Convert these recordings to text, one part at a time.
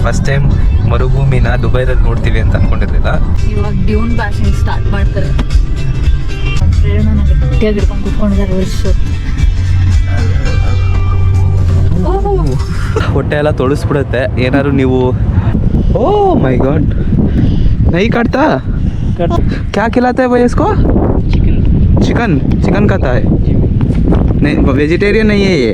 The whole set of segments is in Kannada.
ಫಸ್ಟ್ ಟೈಮ್ ಮರುಭೂಮಿನ ದುಬೈರಲ್ಲಿ ನೋಡ್ತೀವಿ ಅಂತ ಅನ್ಕೊಂಡಿರ್ಲಿಲ್ಲ. ಇವಾಗ ಡ್ಯೂನ್ ಬ್ಯಾಶಿಂಗ್ ಸ್ಟಾರ್ಟ್ ಮಾಡ್ತಾರೆ. ಪ್ರೇರಣನ ಗಟ್ಟಿಯಾಗಿ ಹಿಡ್ಕೊಂಡು ಕುತ್ಕೊಂಡಿದ್ದಾರೆ ವರ್ಷ. ಹೊಟ್ಟೆ ಎಲ್ಲ ತೊಳಸ್ಬಿಡುತ್ತೆ ಏನಾದ್ರು ನೀವು. ಓ ಮೈ ಗಾಡ್, ನೈ ಕಾಟ್ತಾ क्या खिलाता है भाई इसको? चिकन चिकन खाता है नहीं, वेजिटेरियन नहीं है ये.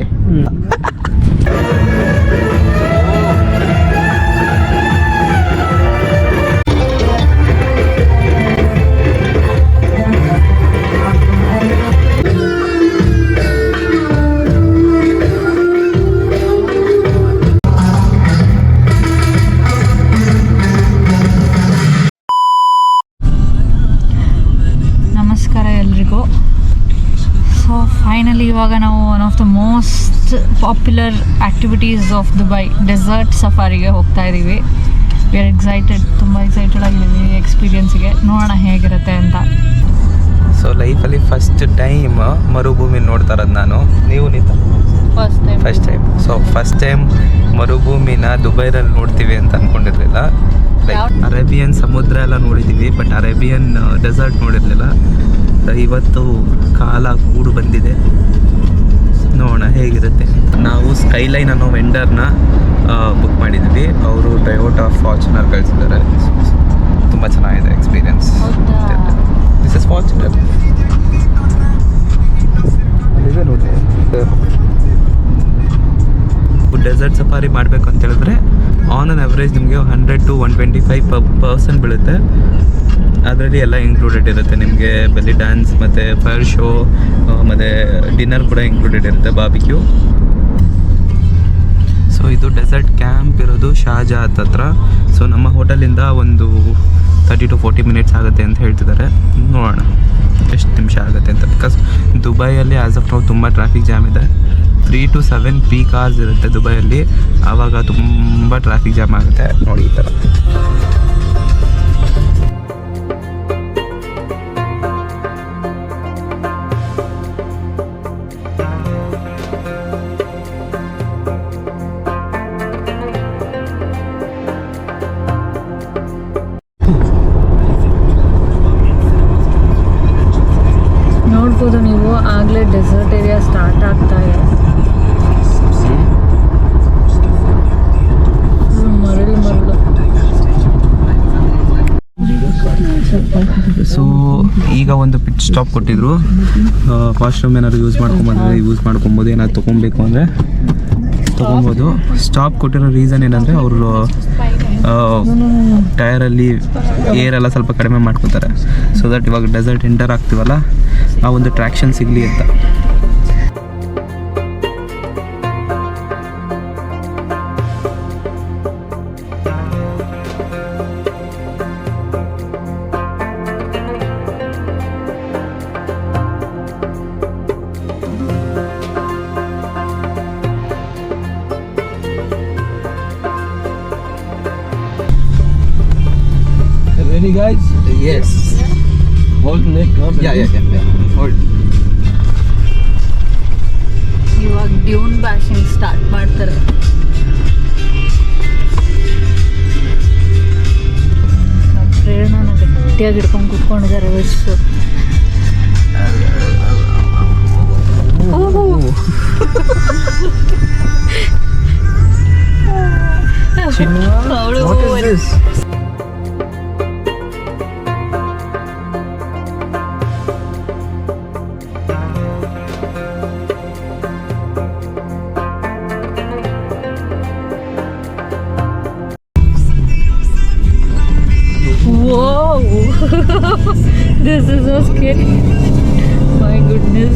ಫೈನಲಿ ಇವಾಗ ನಾವು one of the most popular activities of Dubai desert ಸಫಾರಿಗೆ ಹೋಗ್ತಾ ಇದ್ದೀವಿ. ವಿ ಆರ್ ಎಕ್ಸೈಟೆಡ್, ತುಂಬ ಎಕ್ಸೈಟೆಡ್ ಆಗಿದ್ದೀವಿ ಎಕ್ಸ್ಪೀರಿಯನ್ಸಿಗೆ. ನೋಡೋಣ ಹೇಗಿರುತ್ತೆ ಅಂತ. ಸೊ ಲೈಫಲ್ಲಿ ಫಸ್ಟ್ ಟೈಮ್ ಮರುಭೂಮಿ ನೋಡ್ತಾ ಇರೋದು ನಾನು. ನೀವು ನೀತಾ? First time. So first time ಮರುಭೂಮಿನ ದುಬೈರಲ್ಲಿ ನೋಡ್ತೀವಿ ಅಂತ ಅಂದ್ಕೊಂಡಿರಲಿಲ್ಲ. ಲೈಕ್ ಅರೇಬಿಯನ್ ಸಮುದ್ರ ಎಲ್ಲ ನೋಡಿದ್ದೀವಿ, ಬಟ್ ಅರೇಬಿಯನ್ ಡೆಸರ್ಟ್ ನೋಡಿರಲಿಲ್ಲ. ಇವತ್ತು ಕಾಲ ಕೂಡು ಬಂದಿದೆ, ನೋಡೋಣ ಹೇಗಿರುತ್ತೆ. ನಾವು ಸ್ಕೈಲೈನ್ ಅನ್ನೋ ವೆಂಡರ್ನ ಬುಕ್ ಮಾಡಿದ್ವಿ. ಅವರು ಟೊಯೋಟಾ ಫಾರ್ಚುನರ್ ಕಳಿಸಿದ್ದಾರೆ. ತುಂಬ ಚೆನ್ನಾಗಿದೆ experience. This is Fortuner. Desert safari ಮಾಡಬೇಕು ಅಂತ ಹೇಳಿದ್ರೆ ಆನ್ ಅನ್ ಅವರೇಜ್ ನಿಮಗೆ 100 to 125 per person ಬೀಳುತ್ತೆ. ಅದರಲ್ಲಿ ಎಲ್ಲ ಇನ್ಕ್ಲೂಡೆಡ್ ಇರುತ್ತೆ. ನಿಮಗೆ ಬೆಲ್ಲಿ ಡ್ಯಾನ್ಸ್ ಮತ್ತು ಫೈರ್ ಶೋ ಮತ್ತು ಡಿನ್ನರ್ ಕೂಡ ಇನ್ಕ್ಲೂಡೆಡ್ ಇರುತ್ತೆ, ಬಾರ್ಬಿಕ್ಯೂ. ಸೊ ಇದು ಡೆಸರ್ಟ್ ಕ್ಯಾಂಪ್ ಇರೋದು ಶಾಜಾತ್ ಹತ್ರ. ಸೊ ನಮ್ಮ ಹೋಟೆಲಿಂದ ಒಂದು 30 to 40 minutes ಆಗುತ್ತೆ ಅಂತ ಹೇಳ್ತಿದ್ದಾರೆ. ನೋಡೋಣ ಎಷ್ಟು ನಿಮಿಷ ಆಗುತ್ತೆ ಅಂತ. ಬಿಕಾಸ್ ದುಬೈಯಲ್ಲಿ ಆ್ಯಸ್ ಆಫ್ ನಾವು ತುಂಬ ಟ್ರಾಫಿಕ್ ಜಾಮ್ ಇದೆ. 3 to 7 ಪೀಕ್ ಅವರ್ಸ್ ಇರುತ್ತೆ ದುಬೈಯಲ್ಲಿ. ಆವಾಗ ತುಂಬ ಟ್ರಾಫಿಕ್ ಜಾಮ್ ಆಗುತ್ತೆ. ನೋಡಿ ಈ ಥರ. ನೋಡ್ಬೋದು ನೀವು, ಆಗಲೇ ಡೆಸರ್ಟ್ ಏರಿಯಾ ಸ್ಟಾರ್ಟ್ ಆಗ್ತಾ ಇದೆ. ಮರಳು. ಸೊ ಈಗ ಒಂದು ಪಿಟ್ ಸ್ಟಾಪ್ ಕೊಟ್ಟಿದ್ರು. ವಾಶ್ರೂಮ್ ಏನಾದ್ರು ಯೂಸ್ ಮಾಡ್ಕೊಬೋದು. ಏನಾದ್ರು ತೊಗೊಬೇಕು ಅಂದರೆ ತೊಗೊಬೋದು. ಸ್ಟಾಪ್ ಕೊಟ್ಟಿರೋ ರೀಸನ್ ಏನಂದರೆ ಅವರು ಟಯರಲ್ಲಿ ಏರೆಲ್ಲ ಸ್ವಲ್ಪ ಕಡಿಮೆ ಮಾಡ್ಕೊತಾರೆ. ಸೊ ದಟ್ ಇವಾಗ ಡೆಸರ್ಟ್ ಎಂಟರ್ ಆಗ್ತೀವಲ್ಲ, ಆ ಒಂದು ಟ್ರ್ಯಾಕ್ಷನ್ ಸಿಗಲಿ ಅಂತ. Ready, guys? Yes. Hold neck up. Yeah. Hold. ಇವಾಗ ಡ್ಯೂನ್ ಬ್ಯಾಶಿಂಗ್ ಸ್ಟಾರ್ಟ್ ಮಾಡ್ತಾರೆ. ಪ್ರೇರಣನ ಗಟ್ಟಿಯಾಗಿ ಹಿಡ್ಕೊಂಡು ಕುತ್ಕೊಂಡಿದ್ದಾರೆ ವರ್ಷ. What is this? Whoa! This is so scary. My goodness.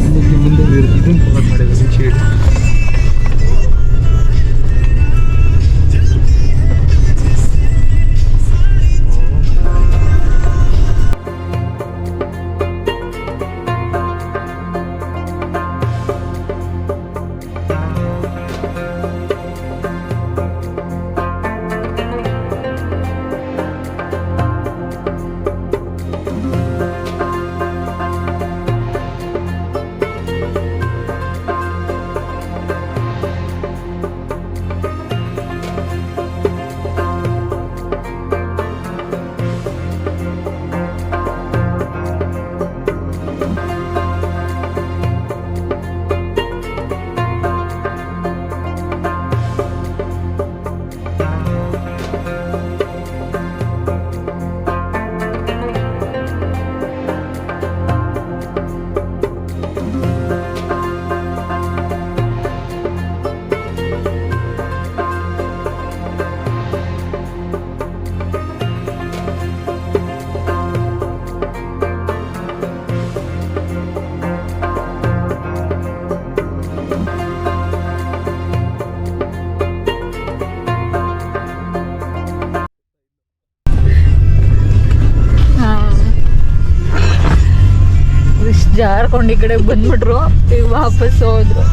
ಜಾರ್ಕೊಂಡು ಈ ಕಡೆ ಬಂದ್ಬಿಟ್ರು, ಈಗ ವಾಪಸ್ ಹೋದ್ರು.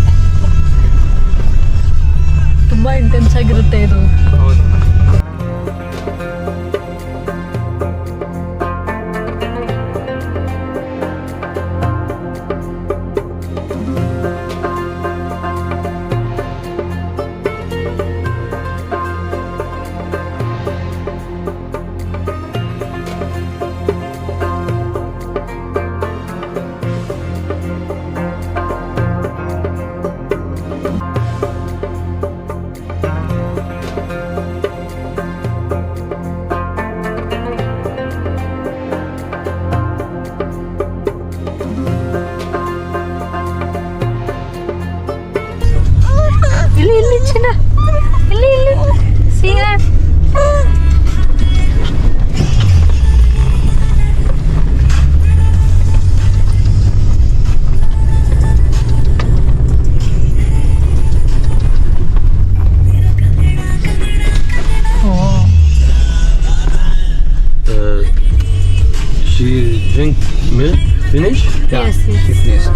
ತುಂಬಾ ಇಂಟೆನ್ಸ್ ಆಗಿರುತ್ತೆ ಇದು. ಹೌದು. ಇಲ್ಲಿ ಚಿನ್ನ, ಇಲ್ಲಿ Siya. She drink milk. Finish? Yes. She finished.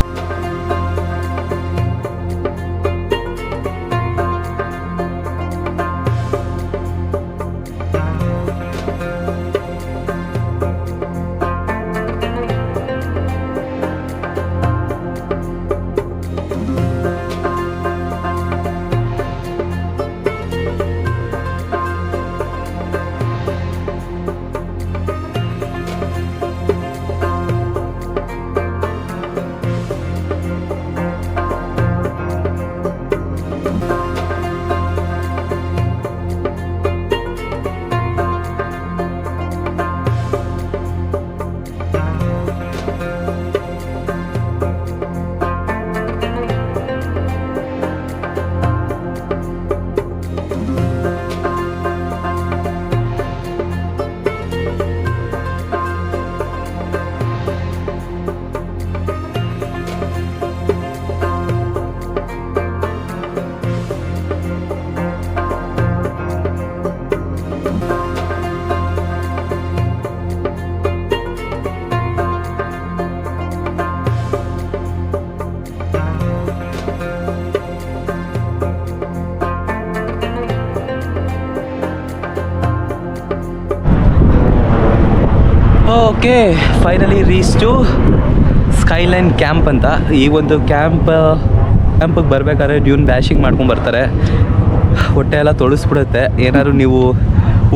Okay, finally reach to Skyline Camp ಅಂತ. ಈ ಒಂದು ಕ್ಯಾಂಪಿಗೆ ಬರಬೇಕಾದ್ರೆ ಡ್ಯೂನ್ ಡ್ಯಾಶಿಂಗ್ ಮಾಡ್ಕೊಂಡು ಬರ್ತಾರೆ. ಹೊಟ್ಟೆ ಎಲ್ಲ ತೊಳಸ್ಬಿಡುತ್ತೆ. ಏನಾದ್ರು ನೀವು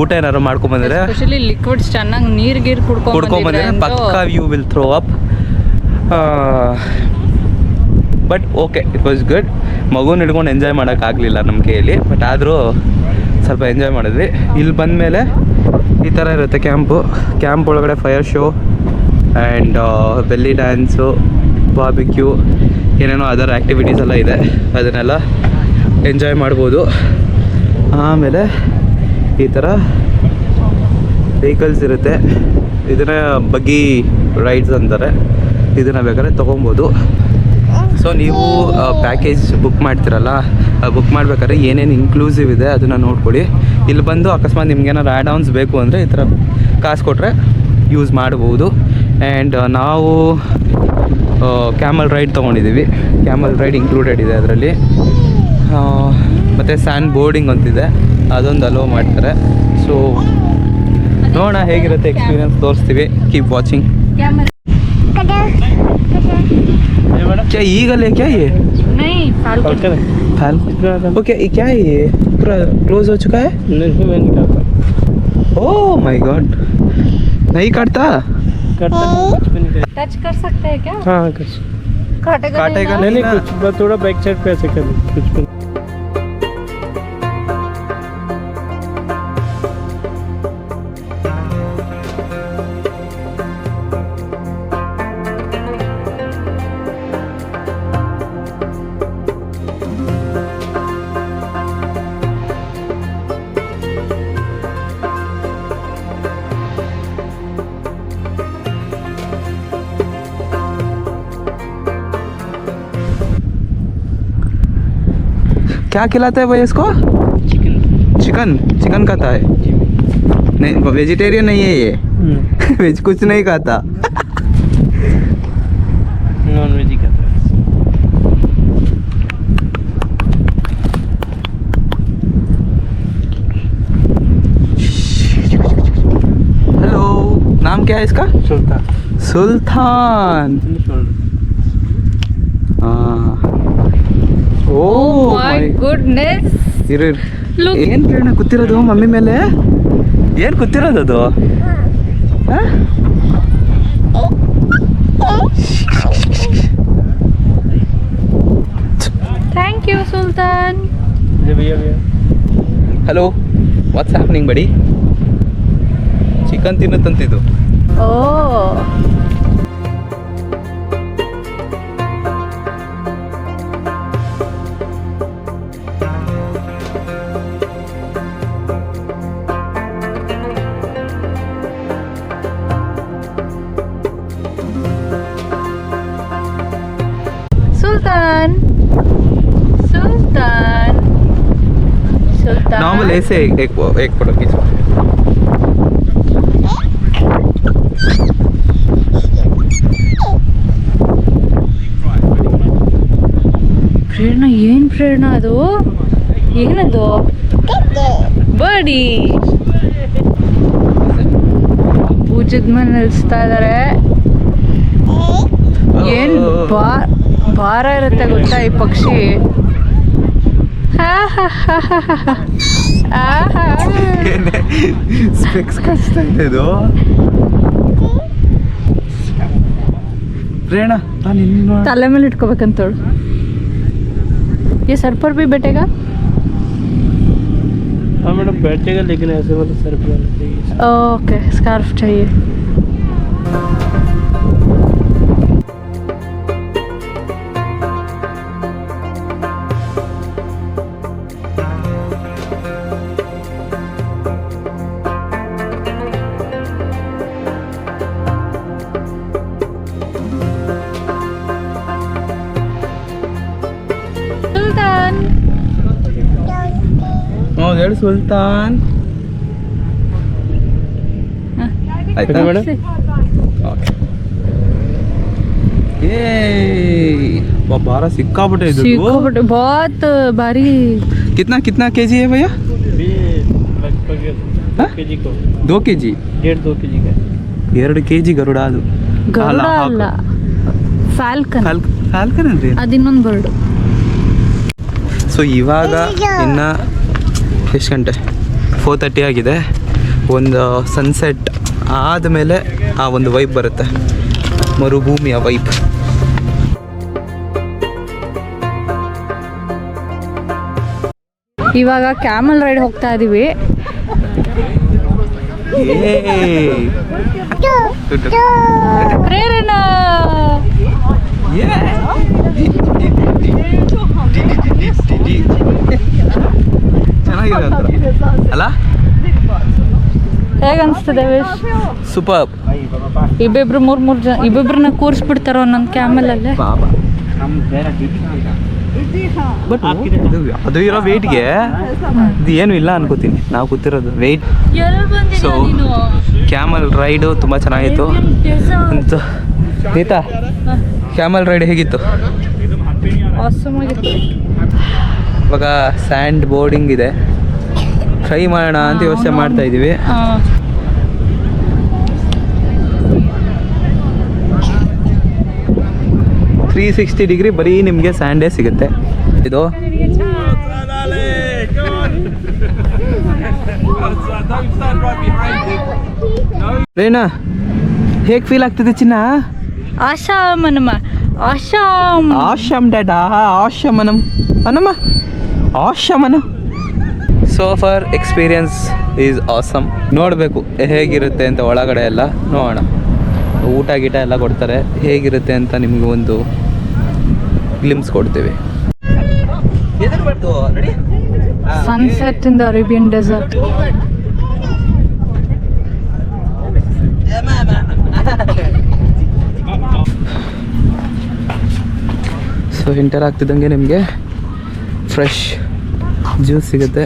ಊಟ ಏನಾದ್ರು ಮಾಡ್ಕೊಂಬಂದರೆ, ಎಸ್ಪೆಷಲಿ ಲಿಕ್ವಿಡ್ಸ್ ಚೆನ್ನಾಗಿ ನೀರು ಕುಡ್ಕೊಂಬಂದರೆ ಪಕ್ಕಾ you will throw up. But okay, it was good. ಮಗುನ ಹಿಡ್ಕೊಂಡು ಎಂಜಾಯ್ ಮಾಡೋಕ್ಕಾಗಲಿಲ್ಲ ನಮ್ಮ ಕೈಯಲ್ಲಿ, ಬಟ್ ಆದರೂ ಸ್ವಲ್ಪ ಎಂಜಾಯ್ ಮಾಡಿದ್ವಿ. ಇಲ್ಲಿ ಬಂದಮೇಲೆ ಈ ಥರ ಇರುತ್ತೆ ಕ್ಯಾಂಪ್ ಒಳಗಡೆ fire show and belly dance, barbecue, ಏನೇನೋ ಅದರ್ ಆ್ಯಕ್ಟಿವಿಟೀಸ್ ಎಲ್ಲ ಇದೆ. ಅದನ್ನೆಲ್ಲ ಎಂಜಾಯ್ ಮಾಡ್ಬೋದು. ಆಮೇಲೆ ಈ ಥರ ವೆಹಿಕಲ್ಸ್ ಇರುತ್ತೆ. ಇದನ್ನು ಬಗ್ಗಿ ರೈಡ್ಸ್ ಅಂತಾರೆ. ಇದನ್ನು ಬೇಕಾದ್ರೆ ತೊಗೊಬೋದು. ಸೊ ನೀವು ಪ್ಯಾಕೇಜ್ ಬುಕ್ ಮಾಡ್ತಿರಲ್ಲ, ಬುಕ್ ಮಾಡ್ಬೇಕಾದ್ರೆ ಏನೇನು ಇನ್ಕ್ಲೂಸಿವ್ ಇದೆ ಅದನ್ನು ನೋಡ್ಕೊಳ್ಳಿ. ಇಲ್ಲಿ ಬಂದು ಅಕಸ್ಮಾತ್ ನಿಮ್ಗೇನಾದ್ರು ಆ್ಯಡ್ ಆನ್ಸ್ ಬೇಕು ಅಂದರೆ ಈ ಥರ ಕಾಸು ಕೊಟ್ಟರೆ ಯೂಸ್ ಮಾಡ್ಬೋದು. ಆ್ಯಂಡ್ ನಾವು ಕ್ಯಾಮಲ್ ರೈಡ್ ತೊಗೊಂಡಿದ್ದೀವಿ. ಕ್ಯಾಮಲ್ ರೈಡ್ ಇನ್ಕ್ಲೂಡೆಡ್ ಇದೆ ಅದರಲ್ಲಿ. ಮತ್ತು ಸ್ಯಾಂಡ್ ಬೋರ್ಡಿಂಗ್ ಅಂತಿದೆ, ಅದೊಂದು ಅಲೋ ಮಾಡ್ತಾರೆ. ಸೊ ನೋಡೋಣ ಹೇಗಿರುತ್ತೆ ಎಕ್ಸ್ಪೀರಿಯನ್ಸ್, ತೋರಿಸ್ತೀವಿ. Keep watching. क्या ईगल है क्या ये? नहीं, फाल्कन. ओके, ये क्या है? ये पूरा क्लोज हो चुका है? नहीं, मैं नहीं काटता. ओह माय गॉड, नहीं काटता? काटता कुछ भी नहीं काटता. टच कर सकते हैं क्या? हाँ कुछ काटेगा नहीं कुछ, बस थोड़ा बैक साइड पे ऐसे कर दो, कुछ भी. क्या खिलाता है भाई इसको? चिकन खाता है? नहीं, वेजिटेरियन नहीं है ये. वेज कुछ नहीं खाता. नॉन वेज ही खाता है. हेलो, नाम क्या है इसका? सुल्तान. सुल्तान. Oh my goodness. ಇರು Look. ಏನ್ ಪ್ರೇರಣ ಕೂತಿರೋದು ಮಮ್ಮಿ ಮೇಲೆ? ಏನ್ ಕೂತಿರೋದು ಅದು? ಹ? Thank you, Sultan. ये भैया भैया. Hello, what's happening buddy? Chicken ತಿನ್ನತ್ತಂತಿದ್ದು. Oh. Sultan. Sultan. Sultan. Normal ऐसे एक फोटो खींचो. ಪ್ರೇರಣಾ ಏನು ಪ್ರೇರಣಾ ಅದು ಏನದು ಬಡಿ ಪೂಜದ ಮೇಲೆ ನಿಲ್ಲಿಸ್ತಾ ಇದ್ದಾರೆ ಏನು ಭಾರ ಇರುತ್ತೆ ಗೊತ್ತಾ ಈ ಪಕ್ಷಿ ಸ್ಪೆಕ್ಸ್ ಕಚ್ತಾ ಇದೆ ಇದು. ಪ್ರೇರಣಾ ನಾನು ಇನ್ನು ತಲೆ ಮೇಲೆ ಇಟ್ಕೋಬೇಕಂತೇಳು ये सर पर भी बैठेगा? हाँ मैडम बैठेगा लेकिन ऐसे मतलब सर पे होना चाहिए. ओके स्कार्फ चाहिए. ಹೌದು ಹೇಳಿ ಸುಲ್ತಾನ್. ಆಯ್ತಾ ಮೇಡಮ್? ಓಕೆ. ಭಾರ ಸಿಕ್ಕಾಬಿಟ್ಟೆ ಇದು. सिक्कापट्टे बहुत भारी. कितना कितना केजी है भैया? ये लगभग हाँ? 2 केजी को 2 केजी. 1.5-2 केजी का. 2 ಕೆಜಿ ಗರುಡ ಅದು. ಗರುಡ ಅಲ್ಲ ಫ್ಯಾಲ್ಕನ್. ಫಾಲ್ಕನ್ ಅಂದ್ರೆ ಅದಿನ್ನೊಂದು ಬರ್ಡು. ಸೊ ಇವಾಗ ಇನ್ನು ಎಷ್ಟು ಗಂಟೆ? 4:30 ಆಗಿದೆ. ಒಂದು ಸನ್ಸೆಟ್ ಆದಮೇಲೆ ಆ ಒಂದು ವೈಬ್ ಬರುತ್ತೆ, ಮರುಭೂಮಿಯ ವೈಬ್. ಇವಾಗ ಕ್ಯಾಮಲ್ ರೈಡ್ ಹೋಗ್ತಾ ಇದೀವಿ. ಪ್ರೇರಣಾ ಚೆನ್ನಾಗಿದೆ ಅಲ್ಲ? ಹೇಗೆ ಅನಿಸ್ತದೆ ವಿಶ್? ಸೂಪರ್. ಇಬ್ಬಿಬ್ರು ಮೂರು ಜನ ಇಬ್ಬಿಬ್ರನ್ನ ಕೂರಿಸ್ಬಿಡ್ತಾರೋ ನನ್ನ ಕ್ಯಾಮಲಲ್ಲೇ. ಬಾಬಾ ಬಟ್ ಅದು ಇರೋ ವೆಯ್ಟ್ಗೆ ಇದು ಏನು ಇಲ್ಲ ಅನ್ಕೋತೀನಿ. ನಾವು ಕೂತಿರೋದು ವೆಯ್ಟ್. ಸೊ ಕ್ಯಾಮಲ್ ರೈಡು ತುಂಬ ಚೆನ್ನಾಗಿತ್ತು ಅಂತ. ಗೀತಾ, ಕ್ಯಾಮಲ್ ರೈಡ್ ಹೇಗಿತ್ತು? ಆಸಮ್ ಆಗಿತ್ತು. ಇವಾಗ ಸ್ಯಾಂಡ್ ಬೋರ್ಡಿಂಗ್ ಇದೆ, ಟ್ರೈ ಮಾಡೋಣ ಅಂತ ಯೋಚನೆ ಮಾಡ್ತಾ ಇದ್ದೀವಿ. ತ್ರೀ 360 ಡಿಗ್ರಿ ಬರೀ ನಿಮಗೆ ಸ್ಯಾಂಡೇ ಸಿಗುತ್ತೆ. ಇದು ರೇನಾ ಹೇಗೆ ಫೀಲ್ ಆಗ್ತಿದೆ ಚಿನ್ನ? ಆಶಾಮ್ ಅನಮ್ಮ, ಆಶಾಮ್. ಆಶಮ್ ಡ್ಯಾಡಾ, ಆಶಮ್ ಅನಮ್ ಅನಮ್ಮ, ಆಶಮ್ ಅನ. So for experience is awesome. ನೋಡಬೇಕು ಹೇಗಿರುತ್ತೆ ಅಂತ ಒಳಗಡೆ ಎಲ್ಲ ನೋಡೋಣ. ಊಟ ಗೀಟ ಎಲ್ಲ ಕೊಡ್ತಾರೆ, ಹೇಗಿರುತ್ತೆ ಅಂತ ನಿಮಗೆ ಒಂದು ಗ್ಲಿಮ್ಸ್ ಕೊಡ್ತೀವಿ. Sunset in the Arabian desert. So enter ಆಗ್ತಿದ್ದಂಗೆ ನಿಮಗೆ ಫ್ರೆಶ್ ಜ್ಯೂಸ್ ಸಿಗುತ್ತೆ.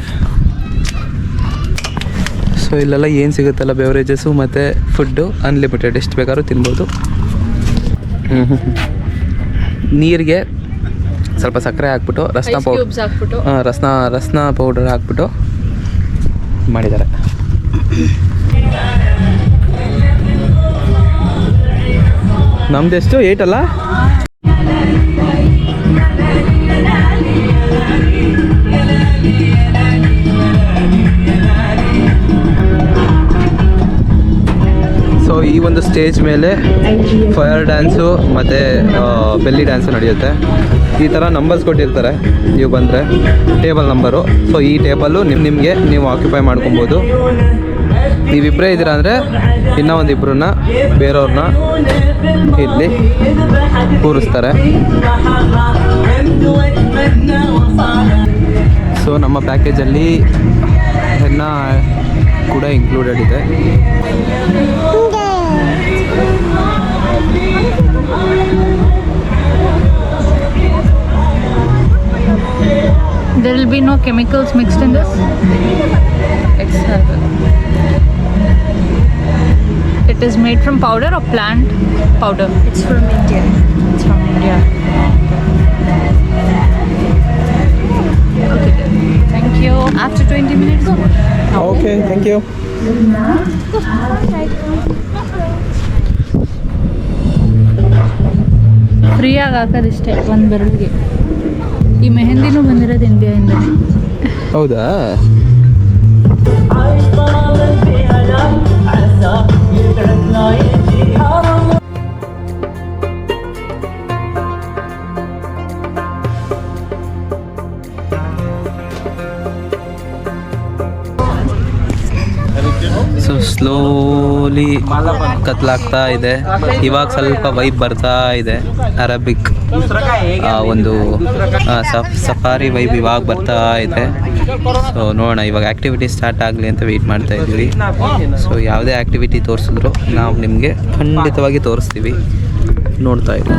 ಸೊ ಇಲ್ಲೆಲ್ಲ ಏನು ಸಿಗುತ್ತಲ್ಲ ಬೆವರೇಜಸ್ಸು ಮತ್ತು ಫುಡ್ಡು ಅನ್ಲಿಮಿಟೆಡ್, ಎಷ್ಟು ಬೇಕಾದ್ರೂ ತಿನ್ಬೋದು. ನೀರಿಗೆ ಸ್ವಲ್ಪ ಸಕ್ಕರೆ ಹಾಕ್ಬಿಟ್ಟು ರಸ್ನ ಐಸ್ ಪೌಡರ್ ಕ್ಯೂಬ್ಸ್ ಹಾಕ್ಬಿಟ್ಟು ರಸ್ನ ಪೌಡರ್ ಹಾಕ್ಬಿಟ್ಟು ಮಾಡಿದ್ದಾರೆ. ನಮ್ದೆಷ್ಟು 8 ಅಲ್ಲ? ಸೊ ಈ ಒಂದು ಸ್ಟೇಜ್ ಮೇಲೆ ಫೈರ್ ಡ್ಯಾನ್ಸು ಮತ್ತು ಬೆಲ್ಲಿ ಡ್ಯಾನ್ಸು ನಡೆಯುತ್ತೆ. ಈ ಥರ ನಂಬರ್ಸ್ ಕೊಟ್ಟಿರ್ತಾರೆ, ನೀವು ಬಂದರೆ ಟೇಬಲ್ ನಂಬರು. ಸೊ ಈ ಟೇಬಲ್ಲು ನಿಮಗೆ ನೀವು ಆಕ್ಯುಪೈ ಮಾಡ್ಕೊಬೋದು. ನೀವಿಬ್ಬರೇ ಇದ್ದೀರಾ ಅಂದರೆ ಇನ್ನೂ ಒಂದಿಬ್ಬರನ್ನ ಬೇರೆಯವ್ರನ್ನ ಇಲ್ಲಿ ಕೂರಿಸ್ತಾರೆ. ಸೊ ನಮ್ಮ ಪ್ಯಾಕೇಜಲ್ಲಿ ಹೆನ್ನ ಕೂಡ ಇನ್ಕ್ಲೂಡೆಡ್ ಇದೆ. There will be no chemicals mixed in this. It's herbal. It is made from powder or plant powder? It's from India. It's from India. Okay. Thank you. After 20 minutes. Okay, thank you. ಫ್ರೀಯಾಗಿ ಹಾಕೋದಿಷ್ಟೇ ಒಂದು ಬೆರಳಿಗೆ. ಈ ಮೆಹಂದಿನೂ ಬಂದಿರೋದು ಇಂಡಿಯಾದಿಂದ. ಹೌದಾ? ಸೊ ಸ್ಲೋಲಿ ಕತ್ಲಾಗ್ತಾ ಇದೆ. ಇವಾಗ ಸ್ವಲ್ಪ ವೈಬ್ ಬರ್ತಾ ಇದೆ. ಅರಬಿಕ್ ಒಂದು ಸಫಾರಿ ವೈಬ್ ಇವಾಗ ಬರ್ತಾ ಇದೆ. ಸೊ ನೋಡೋಣ, ಇವಾಗ ಆ್ಯಕ್ಟಿವಿಟಿ ಸ್ಟಾರ್ಟ್ ಆಗಲಿ ಅಂತ ವೆಯ್ಟ್ ಮಾಡ್ತಾ ಇದ್ದೀವಿ. ಸೊ ಯಾವುದೇ ಆ್ಯಕ್ಟಿವಿಟಿ ತೋರಿಸಿದ್ರು ನಾವು ನಿಮಗೆ ಖಂಡಿತವಾಗಿ ತೋರಿಸ್ತೀವಿ, ನೋಡ್ತಾ ಇರಿ.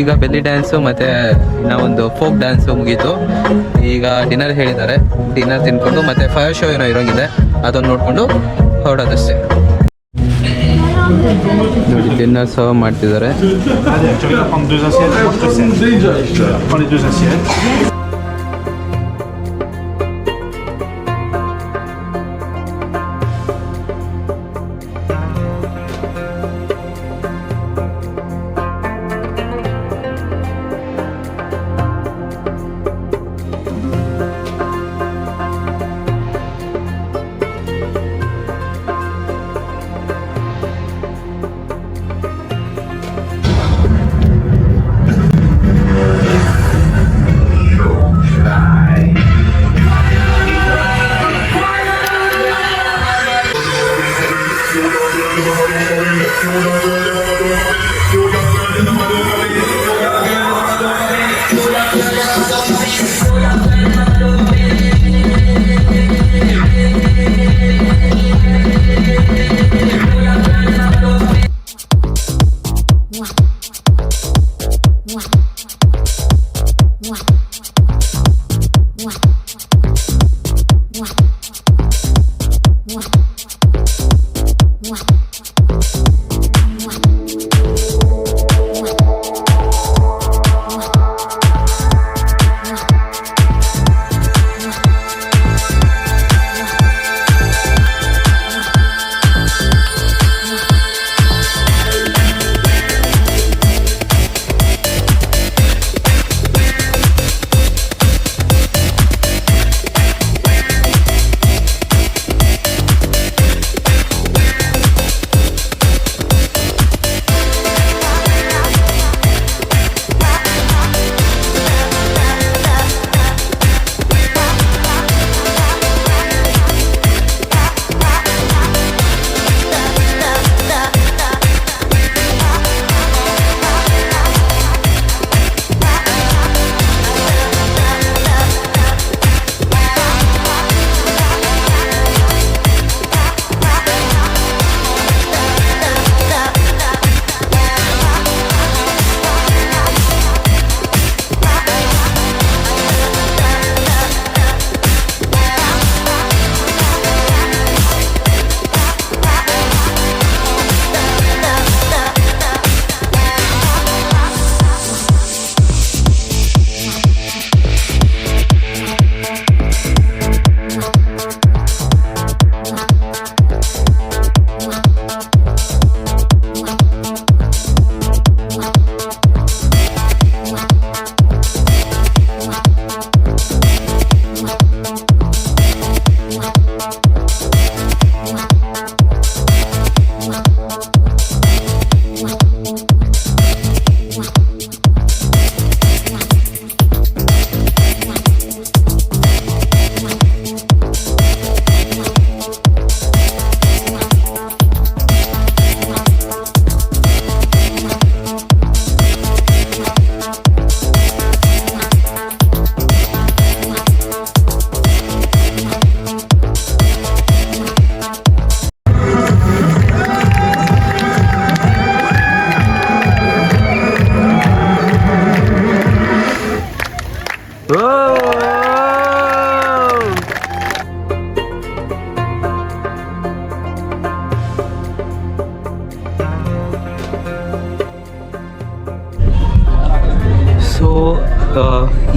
ಈಗ ಬೆಲ್ಲಿ ಡ್ಯಾನ್ಸು ಮತ್ತು ಒಂದು ಫೋಕ್ ಡ್ಯಾನ್ಸು ಮುಗೀತು. ಈಗ ಡಿನ್ನರ್ ಹೇಳಿದ್ದಾರೆ, ಡಿನ್ನರ್ ತಿನ್ಕೊಂಡು ಮತ್ತು ಫೈರ್ ಶೋ ಏನೋ ಇರೋಂಗಿದೆ, ಅದನ್ನು ನೋಡಿಕೊಂಡು ಹೊರಡೋದಷ್ಟೇ. ನೋಡಿ ಡಿನ್ನರ್ ಸರ್ವ್ ಮಾಡ್ತಿದ್ದಾರೆ. Allez, tu vas prendre 2 assiettes, moi je te sers. Prends les 2 assiettes.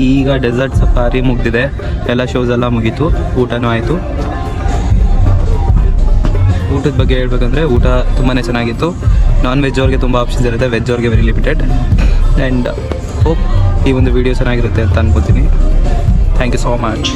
ಈಗ ಡೆಸರ್ಟ್ ಸಫಾರಿ ಮುಗಿದಿದೆ, ಎಲ್ಲ ಶೋಸ್ ಎಲ್ಲ ಮುಗೀತು, ಊಟನೂ ಆಯಿತು. ಊಟದ ಬಗ್ಗೆ ಹೇಳ್ಬೇಕಂದ್ರೆ ಊಟ ತುಂಬಾ ಚೆನ್ನಾಗಿತ್ತು. ನಾನ್ ವೆಜ್ ಅವ್ರಿಗೆ ತುಂಬ ಆಪ್ಷನ್ಸ್ ಇರುತ್ತೆ, ವೆಜ್ ಅವ್ರಿಗೆ ವೆರಿ ಲಿಮಿಟೆಡ್. ಆ್ಯಂಡ್ ಹೋಪ್ ಈ ಒಂದು ವಿಡಿಯೋ ಚೆನ್ನಾಗಿರುತ್ತೆ ಅಂತ ಅನ್ಕೋತೀನಿ. Thank you so much.